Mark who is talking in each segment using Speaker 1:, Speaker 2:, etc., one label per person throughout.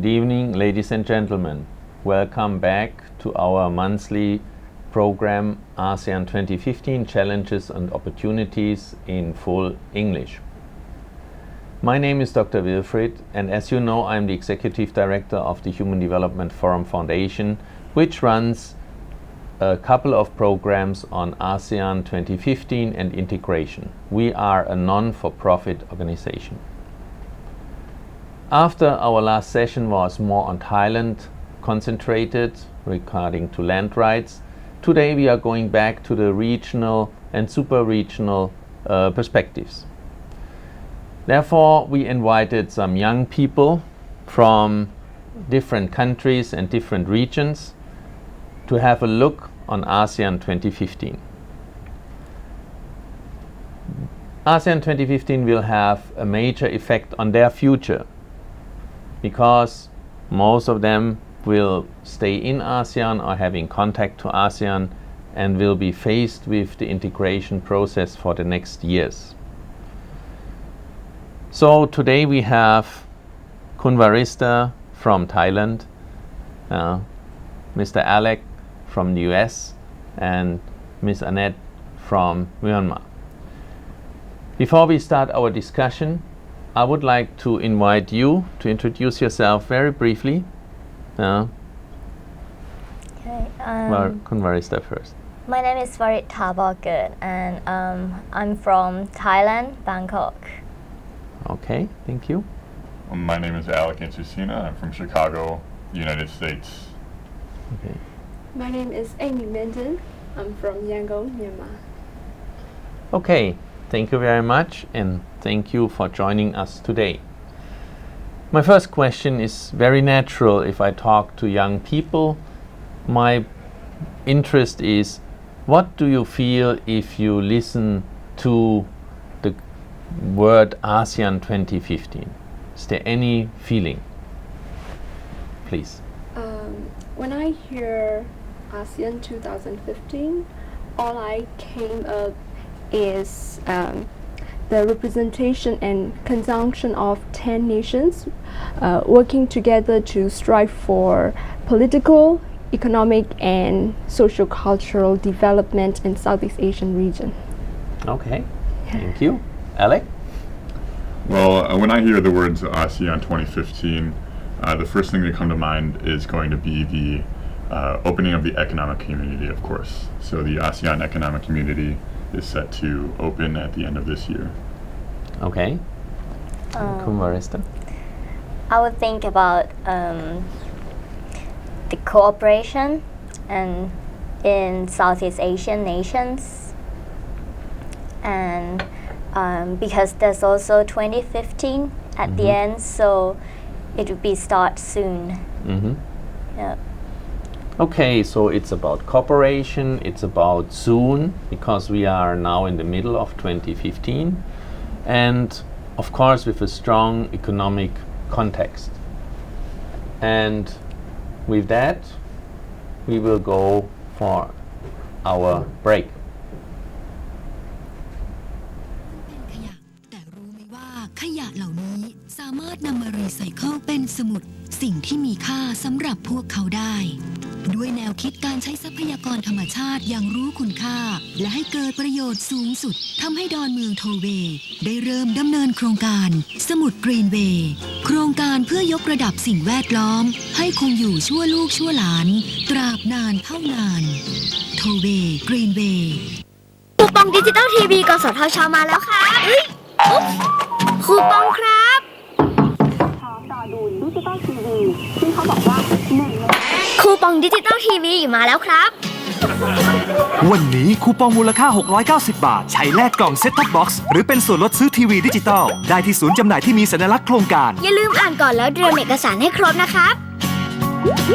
Speaker 1: evening, ladies and gentlemen. Welcome back to our monthly program ASEAN 2015 Challenges and Opportunities in full English. My name is Dr. Wilfried, and as you know, I'm the Executive Director of the Human Development Forum Foundation, which runs a couple of programs on ASEAN 2015 and integration. We are a non-for-profit organization. After our last session was more on Thailand concentrated regarding to land rights, today we are going back to the regional and super-regional perspectives. Therefore, we invited some young people from different countries and different regions to have a look on ASEAN 2015. ASEAN 2015 will have a major effect on their future because most of them will stay in ASEAN or having contact to ASEAN and will be faced with the integration process for the next years. So today we have Kunvarista from Thailand, Mr. Alec from the US, and Ms. Annette from Myanmar. Before we start our discussion, I would like to invite you to introduce yourself very briefly. Well, Kunvarista first.
Speaker 2: My name is Farid Thaborkut, and I'm from Thailand, Bangkok.
Speaker 1: Okay, thank you.
Speaker 3: My name is Alec Insusina. I'm from Chicago, United States.
Speaker 1: Okay.
Speaker 4: My name is Amy Minton. I'm from Yangon, Myanmar.
Speaker 1: Okay, thank you very much, and thank you for joining us today. My first question is very natural. If I talk to young people, my interest is, what do you feel if you listen to the word ASEAN 2015? Is there any feeling? Please.
Speaker 4: When I hear ASEAN 2015, all I came up is the representation and conjunction of 10 nations working together to strive for political, economic, and social-cultural development in Southeast Asian region.
Speaker 1: Okay, thank you. Alec?
Speaker 3: Well, when I hear the words ASEAN 2015, the first thing that come to mind is going to be the opening of the economic community, of course. So the ASEAN economic community is set to open at the end of this year.
Speaker 1: Okay. Kunvarista?
Speaker 2: I would think about the cooperation and in Southeast Asian nations, and because there's also 2015 at the end, so it will be start soon. Yeah.
Speaker 1: Okay, so it's about cooperation, it's about soon, because we are now in the middle of 2015, and of course with a strong economic context. And with that, we will go for our break.
Speaker 5: แต่รู้ไหมว่าขยะเหล่านี้สามารถนำมารีไซเคิลเป็นสมุดสิ่งที่มีค่าสำหรับพวกเขาได้ด้วยแนวคิดการใช้ทรัพยากรธรรมชาติอย่างรู้คุณค่าและให้เกิดประโยชน์สูงสุดทำให้ดอนเมืองโทเวย์ได้เริ่มดำเนินโครงการสมุดกรีนเวย์โครงการเพื่อยกระดับสิ่งแวดล้อมให้คงอยู่ชั่วลูกชั่วหลานตราบนานเท่านานโทเวย์กรีนเวย์คูปองดิจิตอลทีวีกสทช.มาแล้วค่ะคูปองครับดิจิตอลทีวีที่เขาบอกว่าคูปองดิจิตอลทีวีมาแล้วครับ
Speaker 6: วันนี้คูปองมูลค่า690 บาทใช้แลกกล่องเซ็ตท็อปบ็อกซ์หรือเป็นส่วนลดซื้อทีวีดิจิตอลได้ที่ศูนย์จำหน่ายที่มีสัญลักษณ์โครงการ
Speaker 5: อย่าลืมอ่านก่อนแล้วเตรียมเอกสารให้ครบนะครับ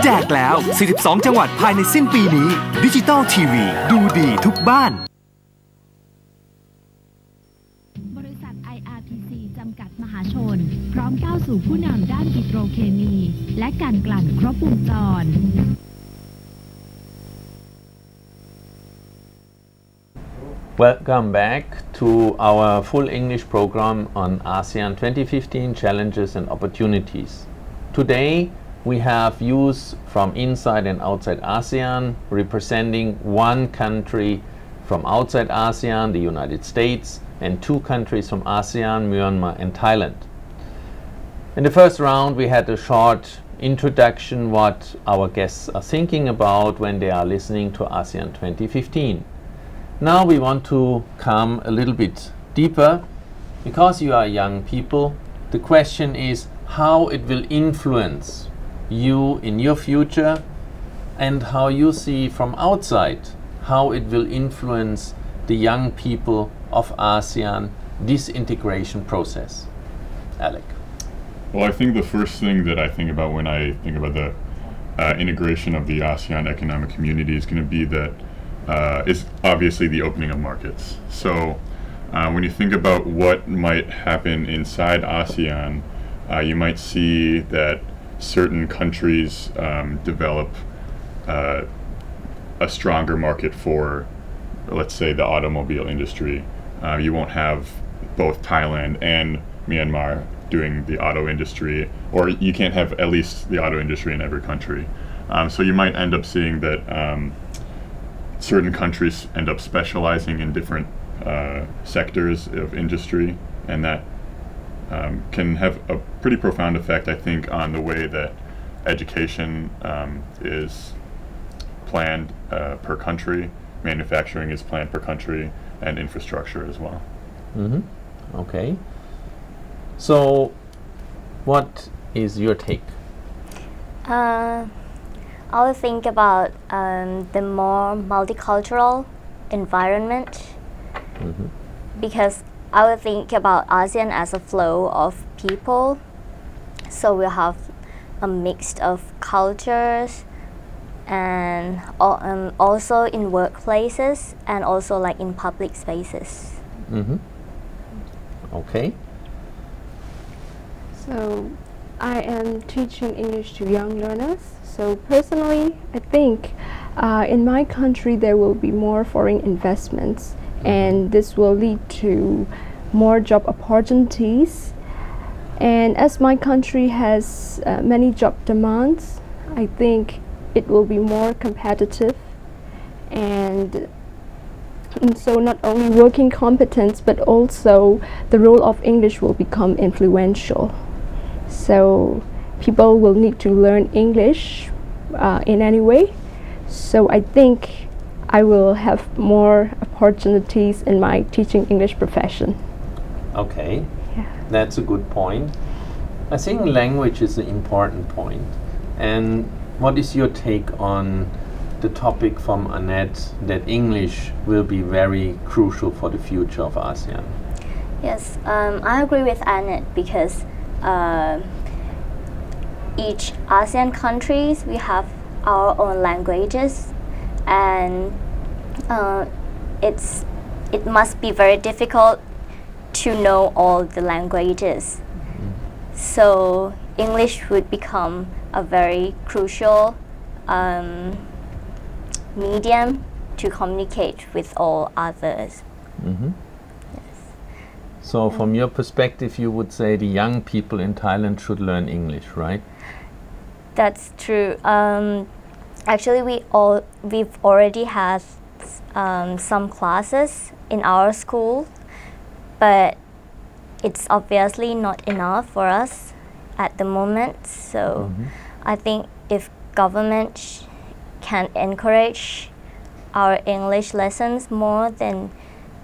Speaker 6: แจกแล้ว42จังหวัดภายในสิ้นปีนี้ดิจิตอลทีวีดูดีทุกบ้าน
Speaker 7: บริษัท IRPC จำกัดมหาชนพร้อมก้าวสู่ผู้นำด้านปิโตรเคมีและการกลั่นครบวงจร
Speaker 1: Welcome back to our full English program on ASEAN 2015 Challenges and Opportunities. Today we have views from inside and outside ASEAN, representing one country from outside ASEAN, the United States, and two countries from ASEAN, Myanmar and Thailand. In the first round, we had a short introduction what our guests are thinking about when they are listening to ASEAN 2015. Now we want to come a little bit deeper. Because you are young people, the question is how it will influence you in your future and how you see from outside how it will influence the young people of ASEAN this integration process. Alec.
Speaker 3: Well, I think the first thing that I think about when I think about the integration of the ASEAN economic community is going to be that is obviously the opening of markets. So when you think about what might happen inside ASEAN, you might see that certain countries develop a stronger market for, let's say, the automobile industry. You won't have both Thailand and Myanmar doing the auto industry, or you can't have at least the auto industry in every country. So you might end up seeing that certain countries end up specializing in different sectors of industry, and that can have a pretty profound effect, I think, on the way that education is planned per country, manufacturing is planned per country, and infrastructure as well.
Speaker 1: Okay. So, what is your take?
Speaker 2: I would think about the more multicultural environment, because I would think about ASEAN as a flow of people. So we'll have a mix of cultures, and also in workplaces and also like in public spaces.
Speaker 1: Okay.
Speaker 4: So I am teaching English to young learners. So personally, I think in my country there will be more foreign investments, and this will lead to more job opportunities. And as my country has many job demands, I think it will be more competitive, and so not only working competence but also the role of English will become influential. So people will need to learn English in any way. So I think I will have more opportunities in my teaching English profession.
Speaker 1: Okay.
Speaker 4: Yeah.
Speaker 1: That's a good point. I think language is an important point. And what is your take on the topic from Annette that English will be very crucial for the future of ASEAN?
Speaker 2: Yes, I agree with Annette, because each ASEAN countries, we have our own languages, and it must be very difficult to know all the languages. So English would become a very crucial medium to communicate with all others.
Speaker 1: So from your perspective, you would say the young people in Thailand should learn English, right?
Speaker 2: That's true. Actually, we've already had some classes in our school, but it's obviously not enough for us at the moment. So I think if government can encourage our English lessons more, then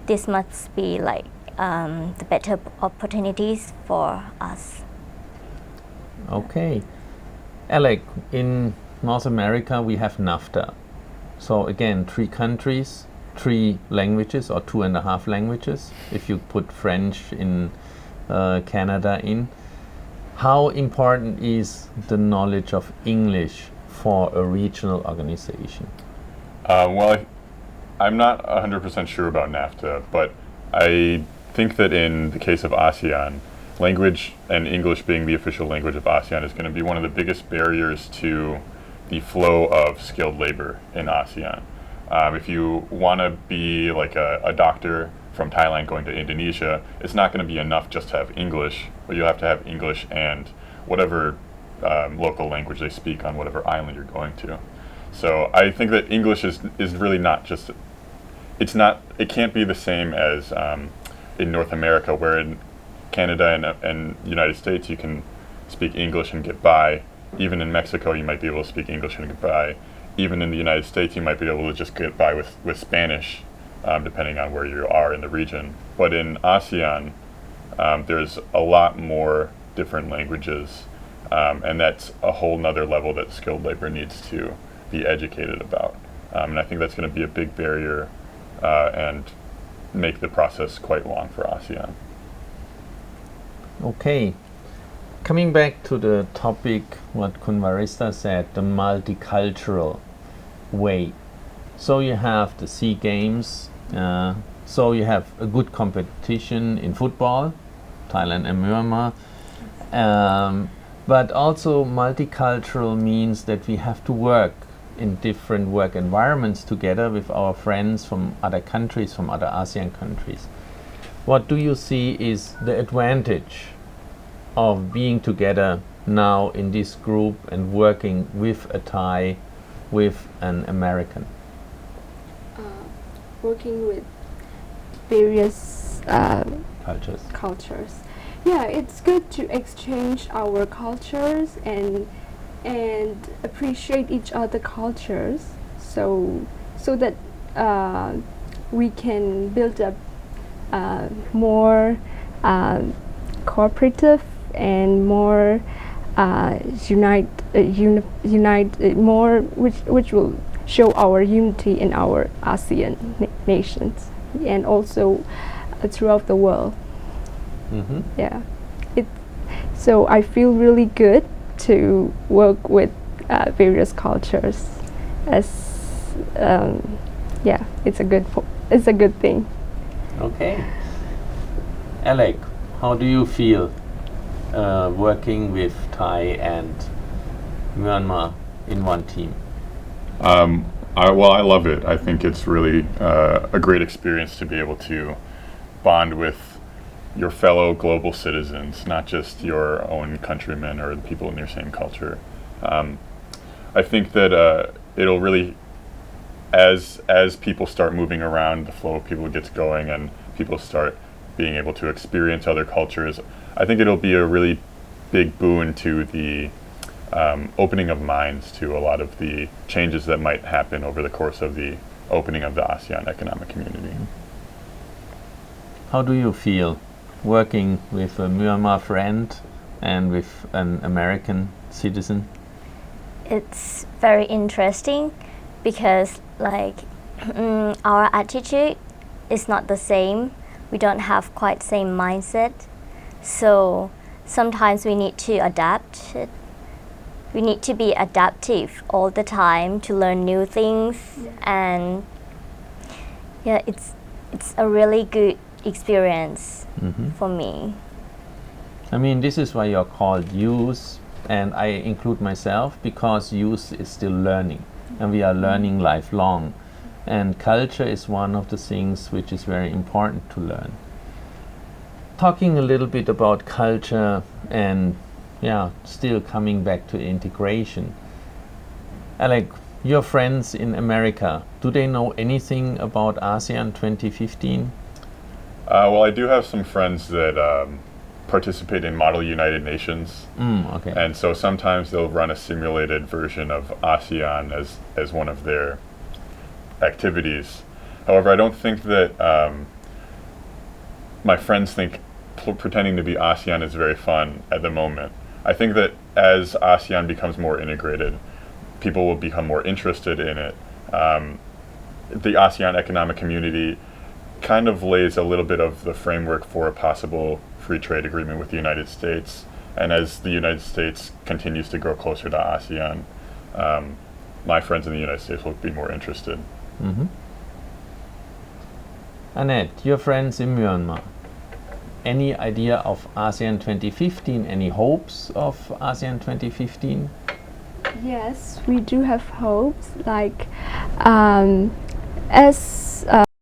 Speaker 2: this must be like the better opportunities for us.
Speaker 1: Okay. Alec, in North America we have NAFTA. So again, 3 countries, 3 languages, or 2.5 languages, if you put French in Canada in. How important is the knowledge of English for a regional organization?
Speaker 3: Well, I'm not 100% sure about NAFTA, but I think that in the case of ASEAN, language and English being the official language of ASEAN is going to be one of the biggest barriers to the flow of skilled labor in ASEAN. If you want to be like a doctor from Thailand going to Indonesia, it's not going to be enough just to have English, but you have to have English and whatever local language they speak on whatever island you're going to. So I think that English is really not just, it can't be the same as in North America, where in Canada and United States you can speak English and get by. Even in Mexico you might be able to speak English and get by. Even in the United States you might be able to just get by with Spanish, depending on where you are in the region. But in ASEAN, there's a lot more different languages, and that's a whole nother level that skilled labor needs to be educated about. And I think that's going to be a big barrier and make the process quite long for ASEAN.
Speaker 1: Okay. Coming back to the topic, what Kunvarista said, the multicultural way. So you have the SEA Games, so you have a good competition in football, Thailand and Myanmar. But also multicultural means that we have to work in different work environments together with our friends from other countries, from other ASEAN countries. What do you see is the advantage of being together now in this group and working with a Thai, with an American?
Speaker 4: Working with various cultures. Yeah, it's good to exchange our cultures and appreciate each other cultures, so that we can build up more cooperative and more unite more, which will show our unity in our ASEAN nations and also throughout the world.
Speaker 1: Mm-hmm.
Speaker 4: Yeah, so I feel really good to work with various cultures. It's a good thing.
Speaker 1: Okay. Alec, how do you feel working with Thai and Myanmar in one team?
Speaker 3: I love it. I think it's really a great experience to be able to bond with your fellow global citizens, not just your own countrymen or the people in your same culture. I think that it'll really, as people start moving around, the flow of people gets going and people start being able to experience other cultures, I think it'll be a really big boon to the opening of minds to a lot of the changes that might happen over the course of the opening of the ASEAN Economic Community.
Speaker 1: How do you feel working with a Myanmar friend and with an American citizen?
Speaker 2: It's very interesting because our attitude is not the same. We don't have quite same mindset. So sometimes we need to adapt. We need to be adaptive all the time to learn new things. And yeah, it's a really good experience for me.
Speaker 1: I mean, this is why you're called youth, and I include myself because youth is still learning and we are learning lifelong, and culture is one of the things which is very important to learn. Talking a little bit about culture and still coming back to integration. Alec, your friends in America, do they know anything about ASEAN 2015?
Speaker 3: Well, I do have some friends that participate in Model United Nations.
Speaker 1: Okay.
Speaker 3: And so sometimes they'll run a simulated version of ASEAN as one of their activities. However, I don't think that my friends think pretending to be ASEAN is very fun at the moment. I think that as ASEAN becomes more integrated, people will become more interested in it. The ASEAN Economic Community kind of lays a little bit of the framework for a possible free trade agreement with the United States. And as the United States continues to grow closer to ASEAN, my friends in the United States will be more interested.
Speaker 1: Mm-hmm. Annette, your friends in Myanmar, any idea of ASEAN 2015? Any hopes of ASEAN 2015?
Speaker 4: Yes, we do have hopes. As